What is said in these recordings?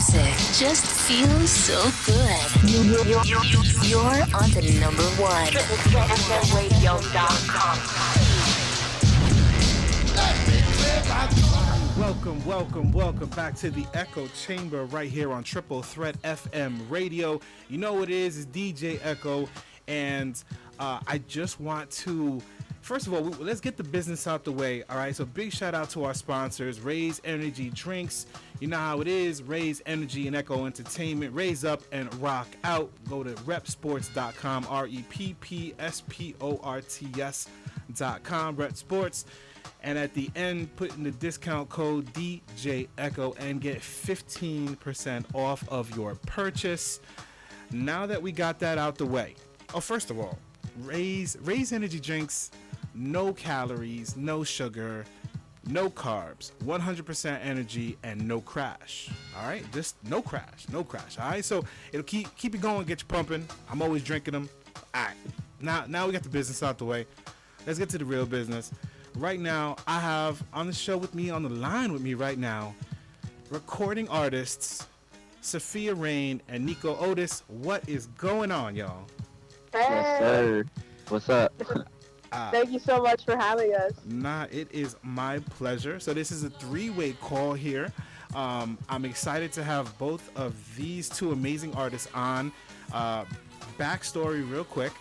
music just feels so good. You're on to number one. Welcome back to the Echo Chamber right here on Triple Threat FM Radio. You know what it is, it's DJ Echo, and I just want to, first of all, let's get the business out the way, all right? So big shout out to our sponsors, Raise Energy Drinks. You know how it is, Raise Energy and Echo Entertainment. Raise up and rock out. Go to repsports.com, repsports.com, Rep Sports. And at the end, put in the discount code DJ Echo and get 15% off of your purchase. Now that we got that out the way. Oh, first of all, Raise Energy Drinks, no calories, no sugar, no carbs, 100% energy, and no crash. All right, just no crash. All right, so it'll keep it going, get you pumping. I'm always drinking them. All right, now we got the business out the way. Let's get to the real business. Right now, I have on the show with me, on the line with me right now, recording artists Sophia Rayne and Niko Otis. What is going on, y'all? Hey. Yes, sir. What's up? Thank you so much for having us. Nah, it is my pleasure. So this is a three-way call here. I'm excited to have both of these two amazing artists on. Backstory real quick.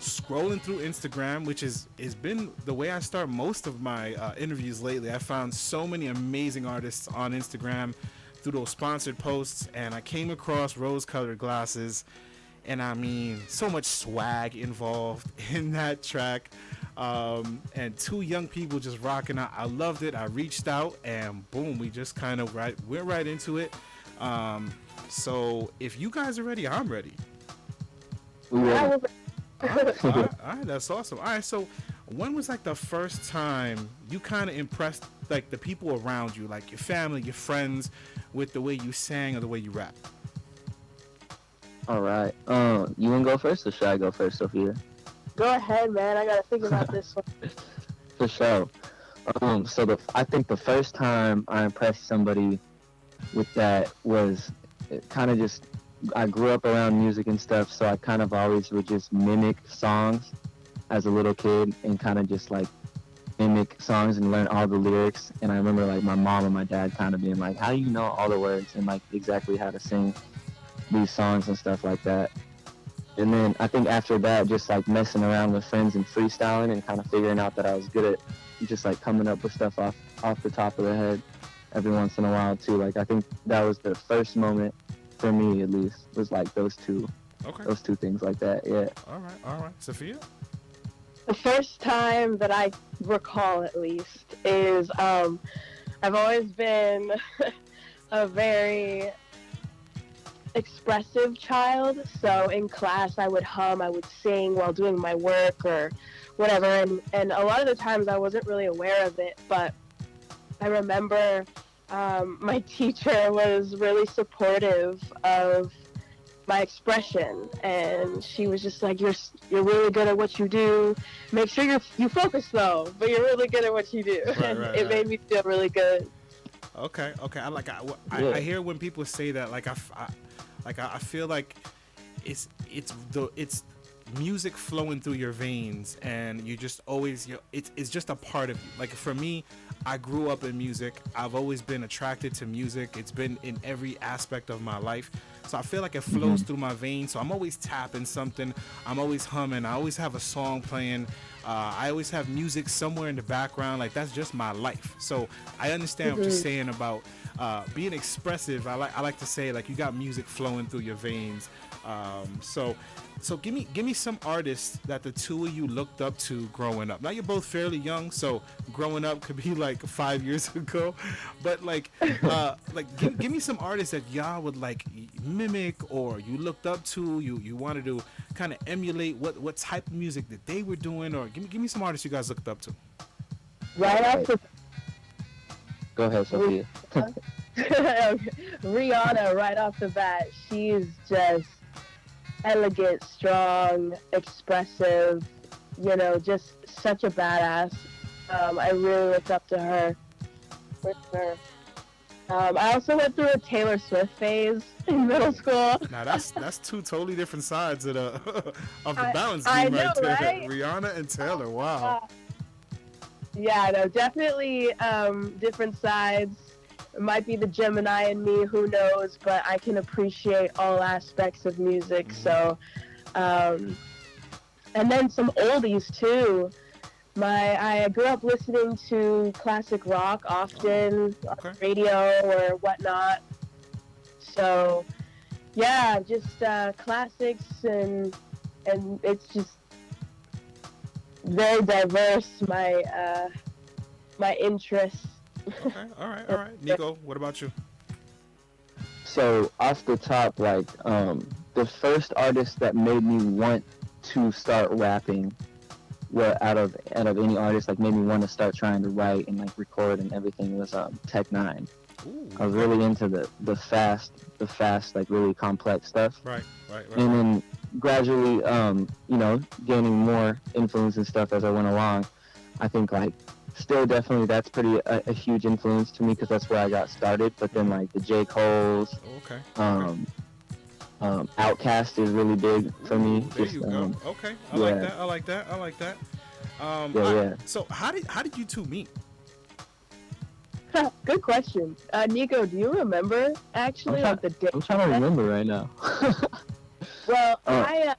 Scrolling through Instagram, which has been the way I start most of my interviews lately. I found so many amazing artists on Instagram through those sponsored posts, and I came across Rose-Colored Glasses, and I mean, so much swag involved in that track, and two young people just rocking out. I loved it. I reached out, and boom, we just kind of went right into it. So if you guys are ready, I'm ready. Yeah. All right, that's awesome. All right, so when was like the first time you kind of impressed like the people around you, like your family, your friends, with the way you sang or the way you rap? All right. You want to go first, or should I go first, Sophia? Go ahead, man. I gotta think about this one. For sure. I think the first time I impressed somebody with that was kind of just, I grew up around music and stuff, so I kind of always would just mimic songs as a little kid and kind of just like mimic songs and learn all the lyrics. And I remember like my mom and my dad kind of being like, how do you know all the words and like exactly how to sing these songs and stuff like that? And then I think after that, just like messing around with friends and freestyling and kind of figuring out that I was good at just like coming up with stuff off the top of the head every once in a while too. Like I think that was the first moment for me, at least, was like those two things like that. Yeah. All right. Sophia? The first time that I recall, at least, is I've always been a very expressive child. So in class, I would hum, I would sing while doing my work or whatever. And a lot of the times I wasn't really aware of it, but I remember my teacher was really supportive of my expression, and she was just like, you're really good at what you do. Make sure you focus though, but you're really good at what you do. Right, it made me feel really good. Okay. I hear when people say that, like I feel like it's music flowing through your veins, and you just always, it's just a part of you. Like for me, I grew up in music. I've always been attracted to music. It's been in every aspect of my life. So I feel like it flows through my veins. So I'm always tapping something. I'm always humming. I always have a song playing. I always have music somewhere in the background. Give that's just my life. So I understand what you're saying about being expressive. I like to say, like, you got music flowing through your veins. So give me some artists that the two of you looked up to growing up. Now you're both fairly young, so growing up could be like 5 years ago. But give me some artists that y'all would like mimic, or you looked up to, you wanted to kind of emulate what type of music that they were doing, or give me some artists you guys looked up to. Right after. Go ahead, Sophia. Rihanna, right off the bat, she's just elegant, strong, expressive, just such a badass. I really looked up to her, for sure. I also went through a Taylor Swift phase in middle school. Now that's two totally different sides of the of the I, balance I beam know, right there. right? Rihanna and Taylor. Wow. Uh, yeah, no, definitely different sides. It might be the Gemini in me, who knows? But I can appreciate all aspects of music. Mm-hmm. So, um, and then some oldies too. I grew up listening to classic rock often Okay. on radio or whatnot. So yeah, just classics and it's just very diverse. My interests. Okay. All right. All right. Niko, what about you? So off the top, like the first artist that made me want to start rapping, well, out of any artist, like made me want to start trying to write and like record and everything was Tech Nine. Ooh, I was really into the fast like really complex stuff. right. And then gradually, gaining more influence and stuff as I went along. I think like still definitely that's pretty a huge influence to me because that's where I got started. But then like the J. Cole's, Okay. Outkast is really big for me. Ooh, there you go. Okay. I like that. Yeah. So how did you two meet? Good question. Niko, do you remember actually like the day? I'm trying to remember right now. Well, I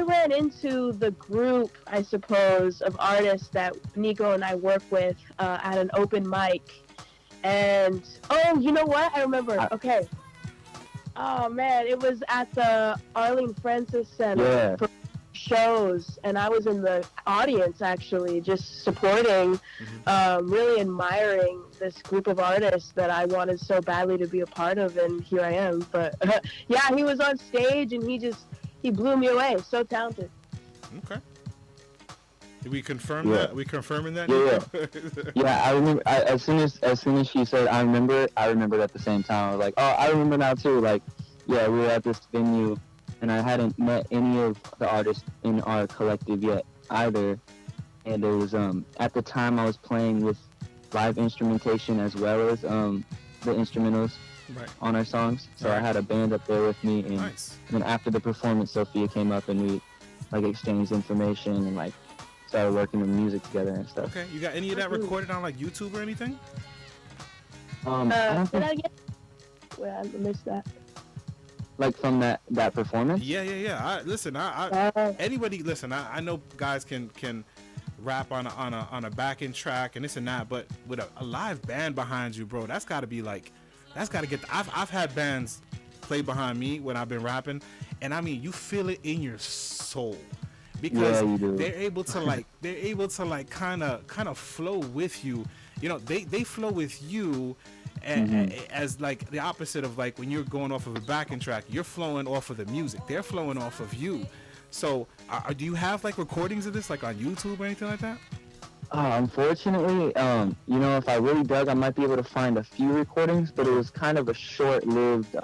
ran into the group, I suppose, of artists that Niko and I work with at an open mic. And oh, you know what? I remember. Okay. Oh man, it was at the Arlene Francis Center for shows, and I was in the audience actually, just supporting, really admiring this group of artists that I wanted so badly to be a part of, and here I am. But yeah, he was on stage and he blew me away. So talented. Okay. Did we confirm that? Are we confirming that? Yeah. Yeah, I remember. As soon as she said, I remembered at the same time. I was like, oh, I remember now too. Like, yeah, we were at this venue, and I hadn't met any of the artists in our collective yet either. And it was at the time I was playing with live instrumentation as well as the instrumentals on our songs. So I had a band up there with me, and then after the performance, Sophia came up and we like exchanged information and like started working on music together and stuff. Okay, you got any of that recorded on like YouTube or anything? I don't think, Well, I missed that. like from that performance. Yeah. Listen, anybody listen. I know guys can rap on a backing track and this and that, but with a live band behind you, bro, that's got to get. I've had bands play behind me when I've been rapping, and I mean you feel it in your soul. Because they're able to like kind of flow with you. You know, they flow with you as like the opposite of like when you're going off of a backing track, you're flowing off of the music. They're flowing off of you. So do you have like recordings of this like on YouTube or anything like that? Unfortunately, if I really dug, I might be able to find a few recordings, but it was kind of a short-lived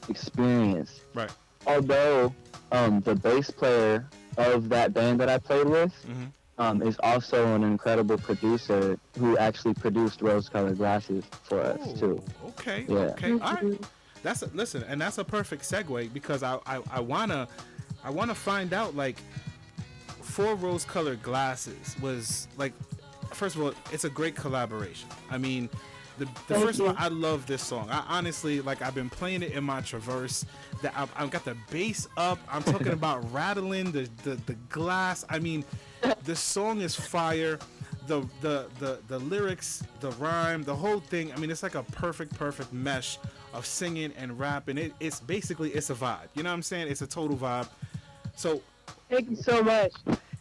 experience. Right. Although the bass player of that band that I played with is also an incredible producer who actually produced Rose-Colored Glasses for us too. Okay. Yeah. Okay. All right. That's a perfect segue because I wanna find out like for Rose-Colored Glasses was like, first of all, it's a great collaboration. I mean, the first one, I love this song. I honestly, like, I've been playing it in my Traverse. That I've got the bass up. I'm talking about rattling the glass. I mean, the song is fire. The lyrics, the rhyme, the whole thing. I mean, it's like a perfect mesh of singing and rapping. It's basically a vibe. You know what I'm saying? It's a total vibe. So thank you so much.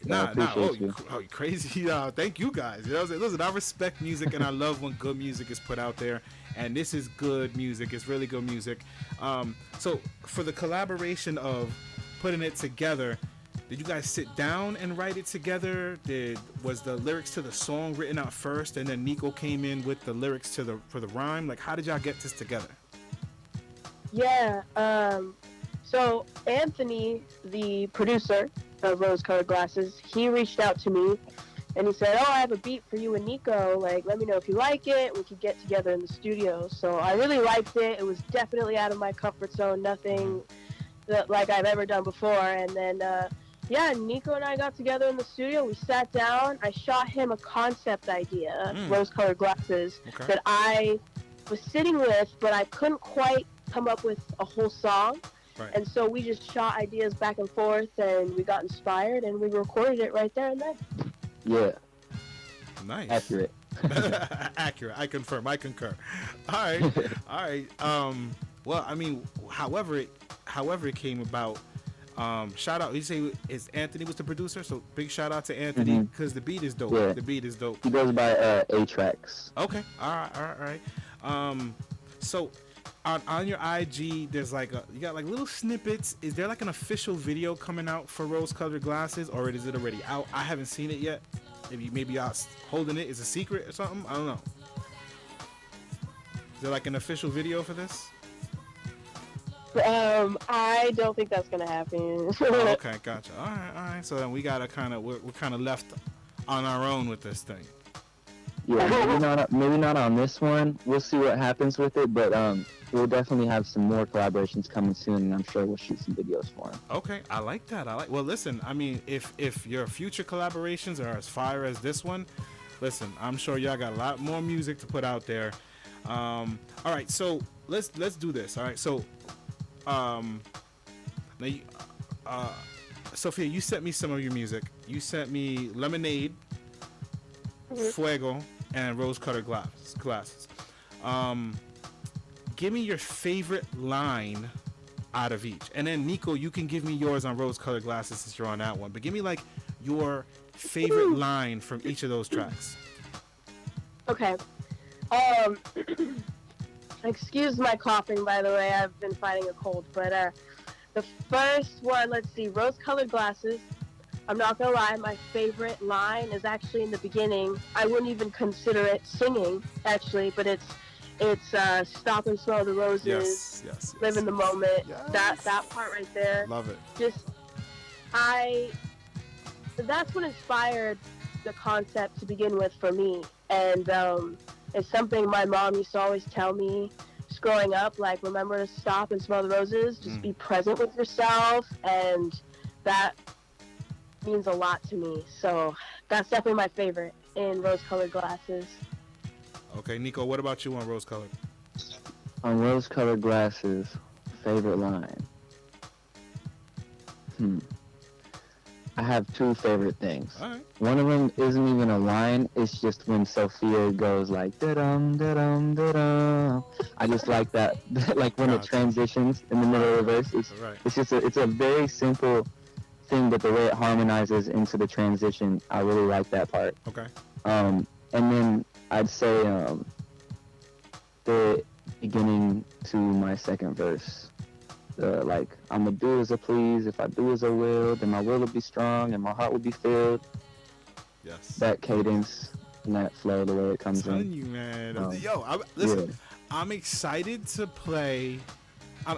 You crazy. Thank you guys. You know what I'm saying? Listen, I respect music and I love when good music is put out there. And this is good music. It's really good music. So for the collaboration of putting it together, did you guys sit down and write it together? Was the lyrics to the song written out first and then Niko came in with the lyrics for the rhyme? Like, how did y'all get this together? Yeah. So Anthony, the producer of Rose-Colored Glasses, he reached out to me and he said, "Oh, I have a beat for you and Niko. Like, let me know if you like it. We could get together in the studio." So I really liked it. It was definitely out of my comfort zone. Nothing that like I've ever done before. And then, yeah, Niko and I got together in the studio. We sat down. I shot him a concept idea, rose-colored glasses, that I was sitting with, but I couldn't quite come up with a whole song. Right. And so we just shot ideas back and forth, and we got inspired, and we recorded it right there and then. Yeah. Nice. Accurate. Accurate. I confirm. I concur. All right. All right. Well, I mean, however it came about. Shout out. You say is Anthony was the producer, so big shout out to Anthony because the beat is dope. Yeah. The beat is dope. He goes by A-Tracks. Okay. All right. So on your IG, there's like you got like little snippets. Is there like an official video coming out for Rose Colored Glasses, or is it already out? I haven't seen it yet. Maybe y'all holding it is a secret or something. I don't know. Is there like an official video for this? I don't think that's gonna happen. Oh, okay, gotcha. All right. So then we gotta we're kind of left on our own with this thing. Yeah, maybe not on this one. We'll see what happens with it, but we'll definitely have some more collaborations coming soon, and I'm sure we'll shoot some videos for him. Okay, I like that. Well, listen, I mean, if your future collaborations are as fire as this one, listen, I'm sure y'all got a lot more music to put out there. All right, so let's do this. All right, so now, Sophia, you sent me some of your music. You sent me Lemonade, Fuego, and Rose Colored Glasses. Give me your favorite line out of each, and then Niko, you can give me yours on Rose Colored Glasses since you're on that one. But give me like your favorite line from each of those tracks. Okay. Excuse my coughing, by the way. I've been fighting a cold. But the first one, let's see, Rose Colored Glasses. I'm not gonna lie, my favorite line is actually in the beginning. I wouldn't even consider it singing, actually, but it's stop and smell the roses. Yes. Live in the moment. Yes. That part right there. Love it. That's what inspired the concept to begin with for me, and it's something my mom used to always tell me just growing up, like, remember to stop and smell the roses, just be present with yourself, and that means a lot to me. So that's definitely my favorite in Rose Colored Glasses. Okay, Niko, what about you on Rose Colored? On Rose Colored Glasses, favorite line. I have two favorite things. All right. One of them isn't even a line. It's just when Sophia goes like da-dum, da-dum, da-dum. I just like that. Like when it transitions in the middle of the verse. It's a very simple thing, but the way it harmonizes into the transition, I really like that part. Okay. And then I'd say the beginning to my second verse. Like, I'ma do as I please, if I do as I will, then my will be strong and my heart will be filled. Yes. That cadence and that flow, the way it comes I'm in. telling you, man. Listen, I'm excited to play,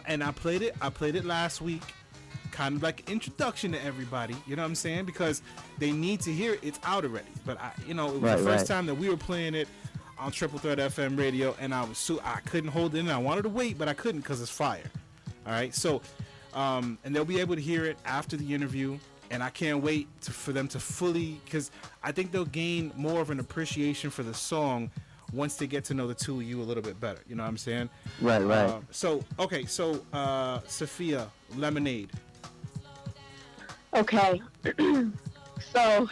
and I played it last week, kind of like an introduction to everybody, you know what I'm saying? Because they need to hear it. It's out already. But it was the first time that we were playing it on Triple Threat FM radio, and I couldn't hold it in. I wanted to wait, but I couldn't because it's fire. All right, so and they'll be able to hear it after the interview, and I can't wait for them to fully, because I think they'll gain more of an appreciation for the song once they get to know the two of you a little bit better. You know what I'm saying? Right. So Sophia, Lemonade. Okay. So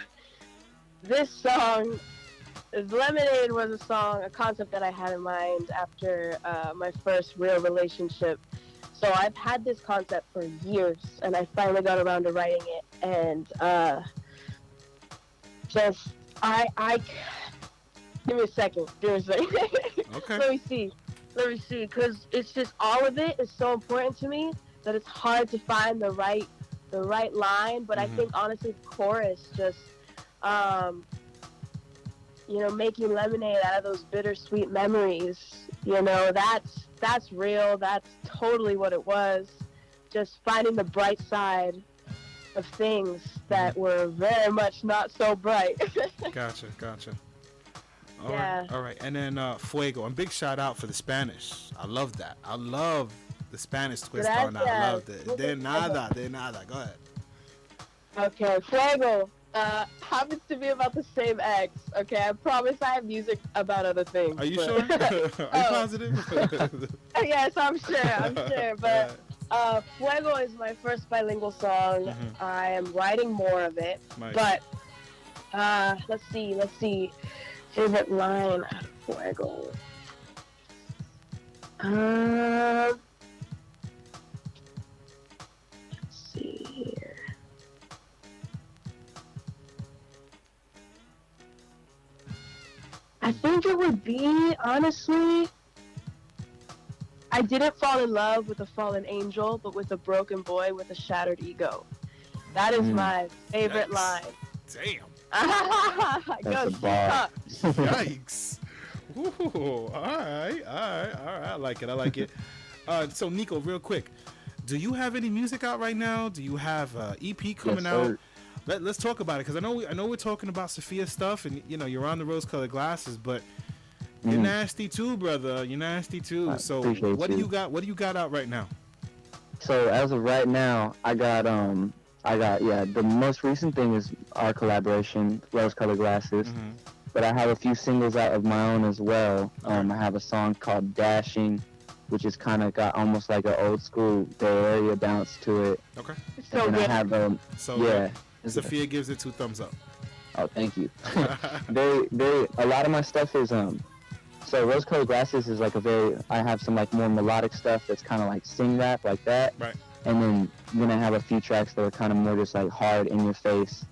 this song, Lemonade, was a concept that I had in mind after my first real relationship. So I've had this concept for years, and I finally got around to writing it. And give me a second. Okay. Let me see, because it's just, all of it is so important to me that it's hard to find the right line. But I think honestly, the chorus just, making lemonade out of those bittersweet memories. That's real. That's totally what it was. Just finding the bright side of things that were very much not so bright. Gotcha. All Yeah. right, all right. And then Fuego. And big shout out for the Spanish. I love that. I love the Spanish twist on that. I loved it. De nada. Go ahead. Okay, Fuego happens to be about the same ex. Okay, I promise I have music about other things. Are you but- sure? Are you positive? Yes, I'm sure. But Fuego is my first bilingual song. I am writing more of it. Nice. But let's see. Favorite line out of Fuego. Let's see here. I think it would be, honestly, I didn't fall in love with a fallen angel, but with a broken boy with a shattered ego. That is my favorite Yikes. line. Damn. That's a bar. Yikes. Ooh, all right. I like it. So Niko, real quick, do you have any music out right now? Do you have EP coming Yes, out? sir. Let's talk about it, because I know we're talking about Sophia stuff, and you're on the rose-colored glasses, but you're nasty too, brother. You're nasty too. I So appreciate what do you. you got? What do you got out right now? So as of right now, I got the most recent thing is our collaboration, Rose Colored Glasses. But I have a few singles out of my own as well. I have a song called Dashing, which is kind of got almost like an old school Bay Area bounce to it. Okay. So And I good. have So yeah. Sophia gives it 2 thumbs up. Oh, thank you. A lot of my stuff is so Rose Colored Glasses is like I have some like more melodic stuff that's kind of like sing rap like that. Right. And then I have a few tracks that are kind of more just like hard in your face,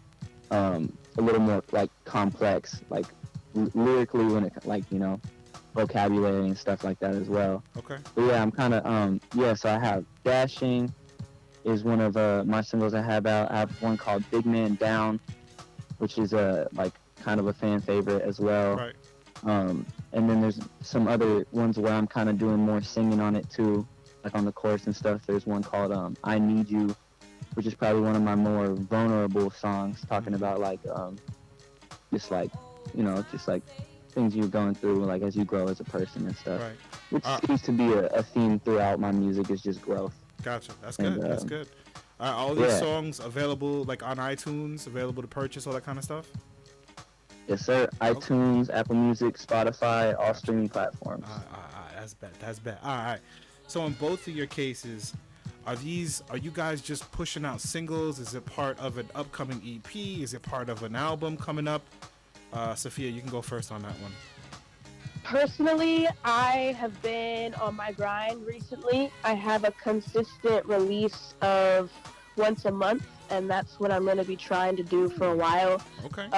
a little more like complex, like lyrically when it like vocabulary and stuff like that as well. Okay. But yeah, I'm kind of so I have Dashing is one of my singles I have out. I have one called Big Man Down, which is like kind of a fan favorite as well. Right. And then there's some other ones where I'm kind of doing more singing on it too, like on the chorus and stuff. There's one called I Need You, which is probably one of my more vulnerable songs, talking about like just like things you're going through like as you grow as a person and stuff. Right. Which seems to be a theme throughout my music, is just growth. Gotcha. That's And, good. That's good. Are all these yeah. songs available like on iTunes, available to purchase, all that kind of stuff? Yes, sir. iTunes, Apple Music, Spotify, all streaming platforms. That's bad. All right. So in both of your cases, are you guys just pushing out singles? Is it part of an upcoming EP? Is it part of an album coming up? Sophia, you can go first on that one. Personally, I have been on my grind recently. I have a consistent release of once a month, and that's what I'm going to be trying to do for a while. Okay.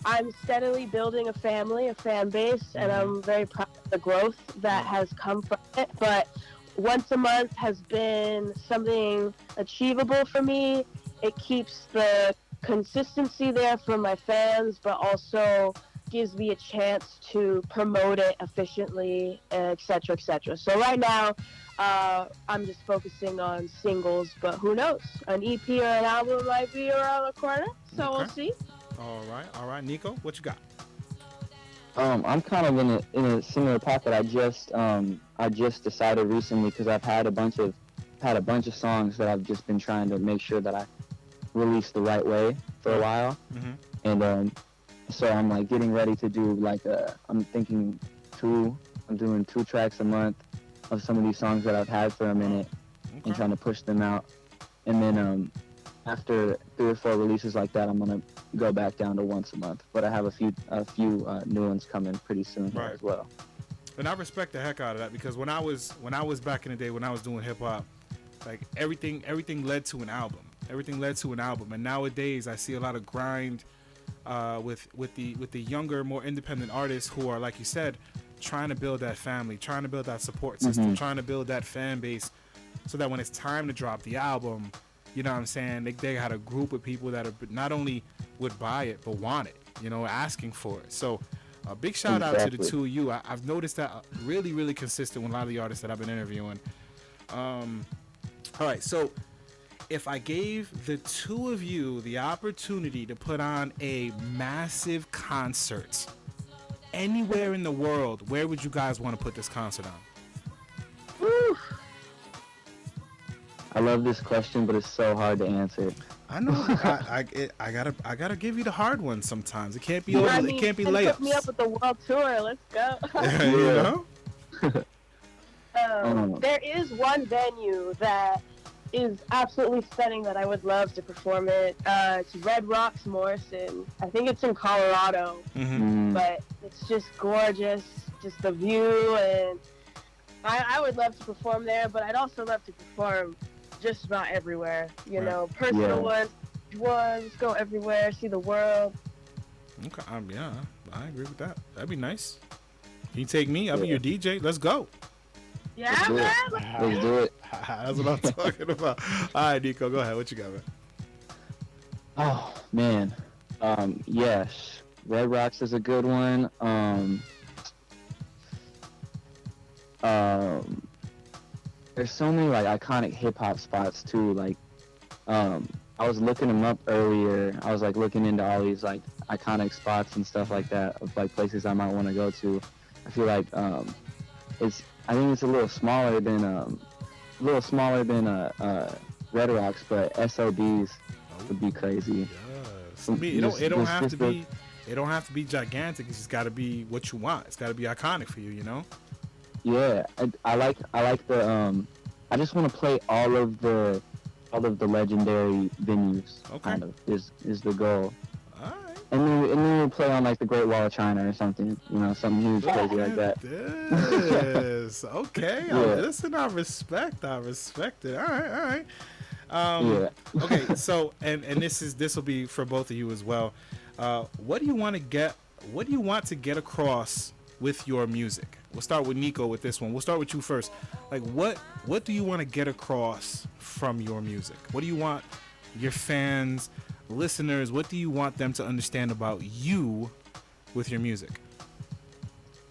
I'm steadily building a family, a fan base, and I'm very proud of the growth that has come from it. But once a month has been something achievable for me. It keeps the consistency there for my fans, but also gives me a chance to promote it efficiently, etc., etc. So right now, I'm just focusing on singles, but who knows? An EP or an album might be around the corner, so we'll see. All right. Niko, what you got? I'm kind of in a similar pocket. I just decided recently, because I've had a bunch of songs that I've just been trying to make sure that I release the right way for a while, and so I'm like getting ready to do like I'm doing 2 tracks a month of some of these songs that I've had for a minute, and trying to push them out, and then after 3 or 4 releases like that, I'm gonna go back down to once a month. But I have a few new ones coming pretty soon here as well. And I respect the heck out of that, because when I was back in the day when I was doing hip hop, like everything led to an album. Everything led to an album, and nowadays I see a lot of grind with the younger, more independent artists who are, like you said, trying to build that family, trying to build that support system, trying to build that fan base, so that when it's time to drop the album, you know what I'm saying, they had a group of people that are not only would buy it but want it, asking for it. So a big shout out to the 2 of you. I've noticed that really, really consistent with a lot of the artists that I've been interviewing. All right, so if I gave the two of you the opportunity to put on a massive concert anywhere in the world, where would you guys want to put this concert on? Woo. I love this question, but it's so hard to answer. I know. I gotta give you the hard one sometimes. It can't be over. I mean, It can't be put layups. me up with the world tour. Let's go. You know? There is one venue that is absolutely stunning that I would love to perform it. It's Red Rocks Morrison. I think it's in Colorado, but it's just gorgeous, just the view, and I would love to perform there, but I'd also love to perform just about everywhere, you know, personal ones, go everywhere, see the world. Okay, yeah, I agree with that. That'd be nice. Can you take me? I'll be your DJ. Let's go. Yeah, Let's do it. That's what I'm talking about. All right, Niko, go ahead. What you got, man? Oh man, yes, Red Rocks is a good one. There's so many like iconic hip hop spots too. Like, I was looking them up earlier. I was like looking into all these like iconic spots and stuff like that of like places I might want to go to. I feel like I think it's a little smaller than Red Rocks, but SOBs would be crazy. Yes. I mean, it don't have to be gigantic. It's just got to be what you want. It's got to be iconic for you, you know. Yeah, I like the I just want to play all of the legendary venues. Okay. Kind of is the goal. All right. And then we'll play on like the Great Wall of China or something, you know, something huge, crazy like that. Yes. Okay. Yeah. Listen, I respect it. All right. Okay. So, and this will be for both of you as well. What do you want to get across with your music? We'll start with Niko with this one. We'll start with you first. Like, what do you want to get across from your music? What do you want your fans, listeners, what do you want them to understand about you with your music?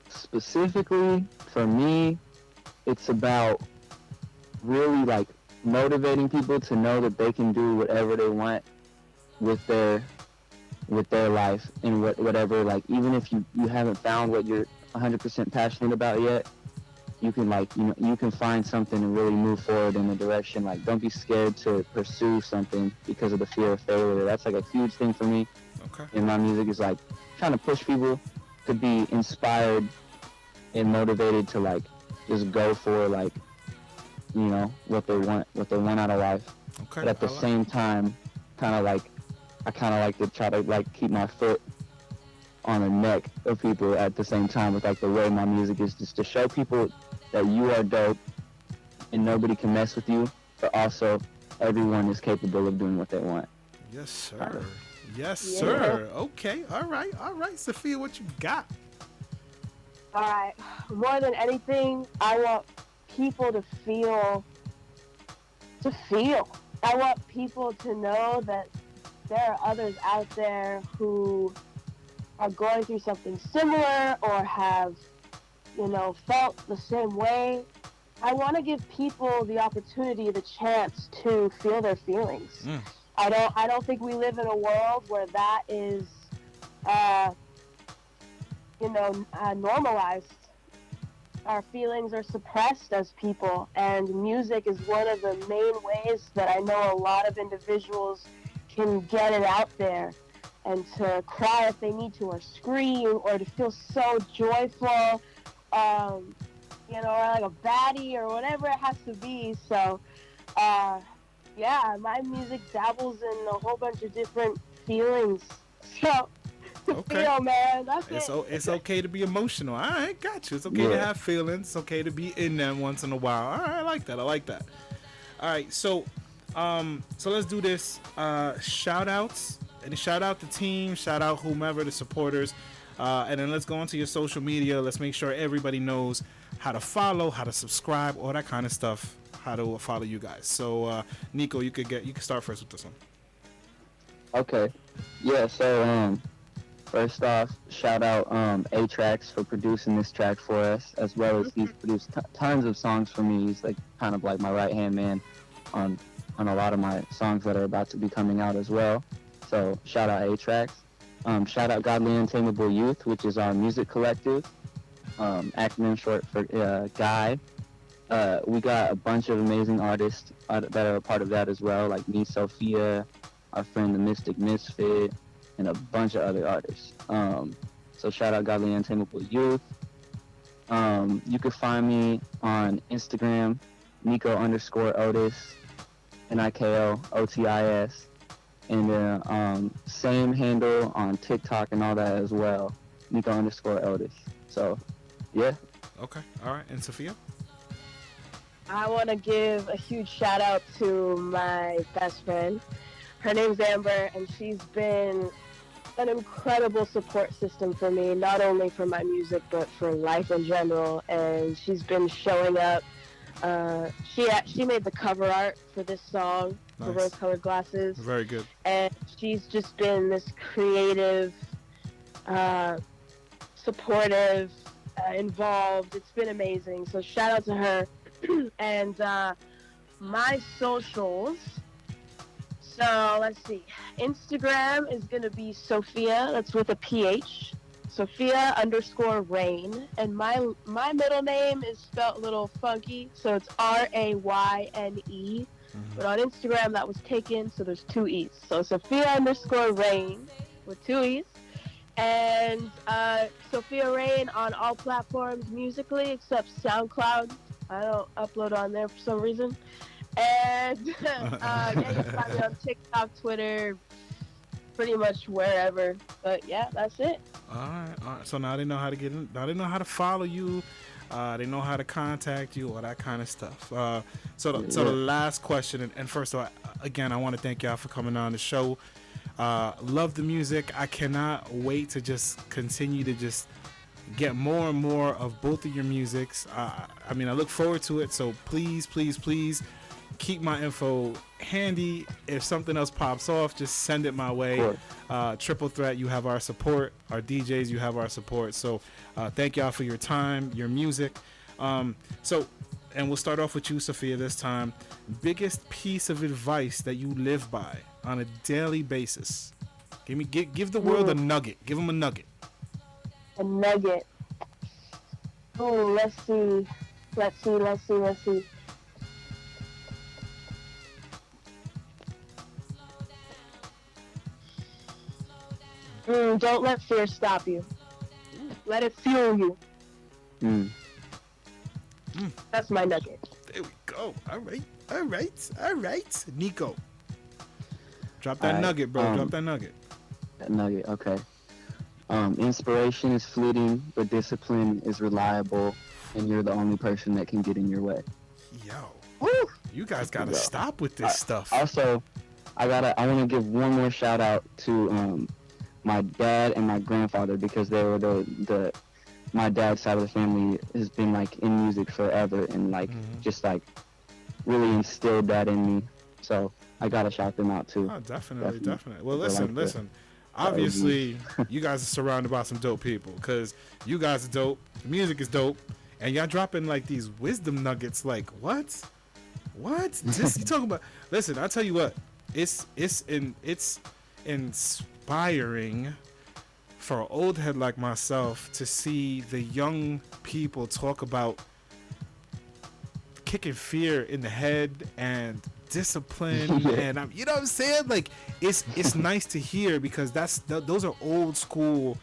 Specifically for me, it's about really like motivating people to know that they can do whatever they want with their life and whatever, like, even if you haven't found what you're 100% passionate about yet, you can, like, you know, you can find something and really move forward in the direction. Like, don't be scared to pursue something because of the fear of failure. That's like a huge thing for me. Okay. In my music is like trying to push people to be inspired and motivated to like just go for, like, you know, what they want out of life. Okay. But at the same time, I like to try to like keep my foot on the neck of people at the same time with like the way my music is, just to show people that you are dope and nobody can mess with you, but also everyone is capable of doing what they want. Yes, sir. Yes, sir. Okay. All right. Sophia, what you got? All right. More than anything, I want people to feel. I want people to know that there are others out there who are going through something similar or have, you know, felt the same way. I want to give people the opportunity, the chance to feel their feelings. I don't think we live in a world where that is, normalized. Our feelings are suppressed as people, and music is one of the main ways that I know a lot of individuals can get it out there and to cry if they need to, or scream, or to feel so joyful, or like a baddie or whatever it has to be. So, my music dabbles in a whole bunch of different feelings. So, feel, man, that's it. It's okay to be emotional. All right, got you. It's okay to have feelings. It's okay to be in them once in a while. All right, I like that. All right, so let's do this. Shout outs. And shout out the team, shout out whomever, the supporters, and then let's go into your social media. Let's make sure everybody knows how to follow, how to subscribe, all that kind of stuff, how to follow you guys. So Niko, you can start first with this one. Okay, yeah. So first off, shout out A-Tracks for producing this track for us, as well as he's produced tons of songs for me. He's like kind of like my right hand man on on a lot of my songs that are about to be coming out as well. So shout out A-Tracks. Shout out Godly Untamable Youth, which is our music collective, acronym short for GUY. We got a bunch of amazing artists that are a part of that as well, like me, Sophia, our friend the Mystic Misfit, and a bunch of other artists. So shout out Godly Untamable Youth. You can find me on Instagram, Niko_Otis, NIKO_OTIS, and then same handle on TikTok and all that as well, Niko_Otis. So, yeah. Okay, all right. And Sophia? I want to give a huge shout out to my best friend. Her name's Amber, and she's been an incredible support system for me, not only for my music, but for life in general. And she's been showing up. She made the cover art for this song, Nice. for Rose-Colored Glasses. Very good. And she's just been this creative, supportive, involved. It's been amazing. So shout out to her. And my socials. So let's see. Instagram is gonna be Sophia. That's with a PH. Sophia_Rayne. And my middle name is spelled a little funky, so it's RAYNE. But on Instagram that was taken, so there's 2 E's. So Sophia_Rayne with 2 E's. And Sophia Rayne on all platforms musically except SoundCloud. I don't upload on there for some reason. And yeah, you can find me on TikTok, Twitter, pretty much wherever. But yeah, that's it. All right. So now they know how to get in. Now they know how to follow you. They know how to contact you, all that kind of stuff. So the last question, and first of all, again, I want to thank y'all for coming on the show. Love the music. I cannot wait to just continue to just get more and more of both of your musics. I mean, I look forward to it. So please keep my info handy. If something else pops off, just send it my way. Triple Threat, you have our support. Our DJs, you have our support. So thank y'all for your time, your music. And we'll start off with you, Sophia, this time. Biggest piece of advice that you live by on a daily basis. Give the world a nugget. Give them a nugget. A nugget. Oh, let's see. Don't let fear stop you. Let it fuel you. That's my nugget. There we go. All right. Niko, drop that nugget, bro. Drop that nugget. That nugget, okay. Inspiration is fleeting, but discipline is reliable, and you're the only person that can get in your way. Yo, Woo! you guys gotta stop with this stuff. Also, I want to give one more shout out to my dad and my grandfather, because they were my dad's side of the family has been like in music forever, and like just like really instilled that in me. So I gotta shout them out too. Oh, definitely. Well, listen. Obviously, you guys are surrounded by some dope people, because you guys are dope, the music is dope, and y'all dropping like these wisdom nuggets. Like what? Just you talking about? Listen, I'll tell you what. It's inspiring for an old head like myself to see the young people talk about kicking fear in the head and discipline. And you know what I'm saying? Like it's nice to hear, because those are old school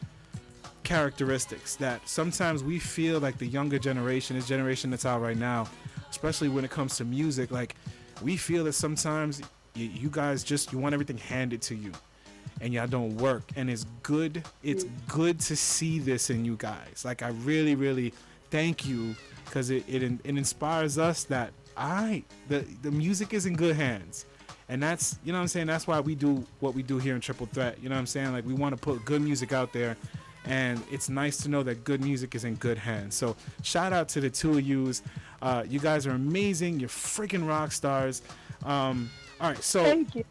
characteristics that sometimes we feel like the younger generation, this generation that's out right now, especially when it comes to music, like we feel that sometimes you guys you want everything handed to you, and y'all don't work. And it's good to see this in you guys. Like I really, really thank you, because it inspires us that the music is in good hands. And that's, you know what I'm saying, that's why we do what we do here in Triple Threat. You know what I'm saying? Like we want to put good music out there, and it's nice to know that good music is in good hands. So shout out to the two of yous. You guys are amazing. You're freaking rock stars. All right, so Thank you.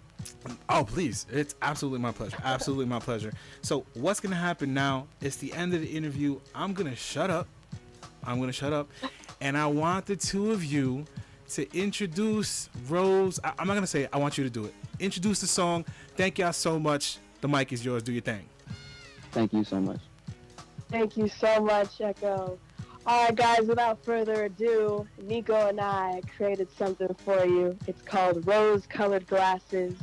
oh please, it's absolutely my pleasure. So what's gonna happen now? It's the end of the interview. I'm gonna shut up, and I want the two of you to introduce Rose. I'm not gonna say it. I want you to do it. Introduce the song. Thank y'all so much. The mic is yours. Do your thing. Thank you so much. Thank you so much, Echo. All right, guys, without further ado, Niko and I created something for you. It's called Rose-Colored Glasses,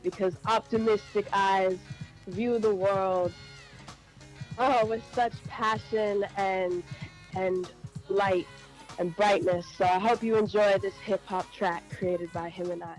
because optimistic eyes view the world with such passion and light and brightness. So I hope you enjoy this hip-hop track created by him and I.